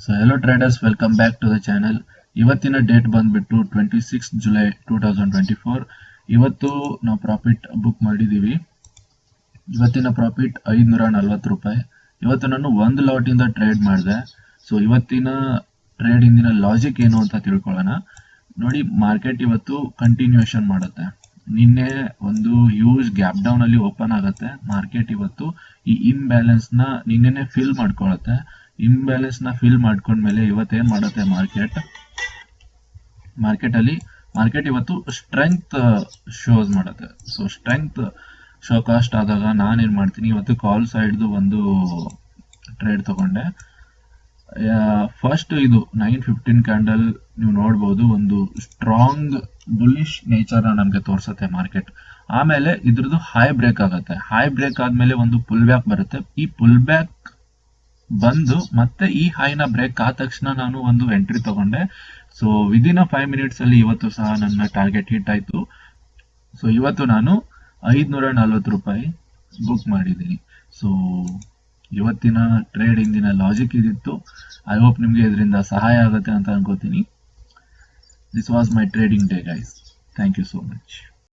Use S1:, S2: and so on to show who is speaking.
S1: So hello traders, welcome back to the channel. ಇವತ್ತಿನ date ಬಂದ್ಬಿಟ್ಟು 26 July 2024. ಇವತ್ತು ನಾವು ಪ್ರಾಫಿಟ್ ಬುಕ್ ಮಾಡಿದ್ದೀವಿ. ಇವತ್ತಿನ ಪ್ರಾಫಿಟ್ 540 ರೂಪಾಯಿ. ಇವತ್ತು ನಾನು ಒಂದು ಲಾಟಿಂದ ಟ್ರೇಡ್ ಮಾಡಿದೆ. ಸೊ ಇವತ್ತಿನ ಟ್ರೇಡ್ ಇಂದಿನ ಲಾಜಿಕ್ ಏನು ಅಂತ ತಿಳ್ಕೊಳ್ಳೋಣ. ನೋಡಿ, ಮಾರ್ಕೆಟ್ ಇವತ್ತು ಕಂಟಿನ್ಯೂಷನ್ ಮಾಡುತ್ತೆ. ನಿನ್ನೆ ಒಂದು ಹ್ಯೂಜ್ ಗ್ಯಾಪ್ ಡೌನ್ ಅಲ್ಲಿ ಓಪನ್ ಆಗುತ್ತೆ. ಮಾರ್ಕೆಟ್ ಇವತ್ತು ಈ ಇಂಬ್ಯಾಲೆನ್ಸ್ ನ ನಿನ್ನೆನೆ ಫಿಲ್ ಮಾಡ್ಕೊಳ್ಳುತ್ತೆ. ಇಂಬ್ಯಾಲೆನ್ಸ್ ನ ಫಿಲ್ ಮಾಡ್ಕೊಂಡ್ಮೇಲೆ ಇವತ್ತೇನ್ ಮಾಡುತ್ತೆ ಮಾರ್ಕೆಟ್ ಇವತ್ತು ಸ್ಟ್ರೆಂತ್ ಶೋಸ್ ಮಾಡುತ್ತೆ. ಸೊ ಸ್ಟ್ರೆಂತ್ ಶೋ ಕಾಸ್ಟ್ ಆದಾಗ ನಾನೇನ್ ಮಾಡ್ತೀನಿ, ಇವತ್ತು ಕಾಲ್ ಸೈಡ್ದು ಒಂದು ಟ್ರೇಡ್ ತಗೊಂಡೆ. ಫಸ್ಟ್ ಇದು 9:15 ಕ್ಯಾಂಡಲ್ ನೀವು ನೋಡ್ಬೋದು, ಒಂದು ಸ್ಟ್ರಾಂಗ್ ಬುಲ್ಲಿಶ್ ನೇಚರ್ ನಮ್ಗೆ ತೋರ್ಸತ್ತೆ ಮಾರ್ಕೆಟ್. ಆಮೇಲೆ ಇದ್ರದ್ದು ಹೈ ಬ್ರೇಕ್ ಆಗುತ್ತೆ. ಹೈ ಬ್ರೇಕ್ ಆದ್ಮೇಲೆ ಒಂದು ಪುಲ್ ಬ್ಯಾಕ್ ಬರುತ್ತೆ. ಈ ಪುಲ್ ಬ್ಯಾಕ್ ಬಂದು ಮತ್ತೆ ಈ ಹೈನ ಬ್ರೇಕ್ ಆದ ತಕ್ಷಣ ನಾನು ಒಂದು ಎಂಟ್ರಿ ತಗೊಂಡೆ. ಸೊ ವಿದಿನ್ 5 ಮಿನಿಟ್ಸ್ ಅಲ್ಲಿ ಇವತ್ತು ಸಹ ನನ್ನ ಟಾರ್ಗೆಟ್ ಹಿಟ್ ಆಯ್ತು. ಸೊ ಇವತ್ತು ನಾನು 540 ರೂಪಾಯಿ ಬುಕ್ ಮಾಡಿದ್ದೀನಿ. ಸೊ ಇವತ್ತಿನ ಟ್ರೇಡ್ ಇಂದಿನ ಲಾಜಿಕ್ ಇದಿತ್ತು. ಐ ಹೋಪ್ ನಿಮ್ಗೆ ಇದರಿಂದ ಸಹಾಯ ಆಗುತ್ತೆ ಅಂತ ಅನ್ಕೋತೀನಿ. This was my trading day guys. Thank you so much.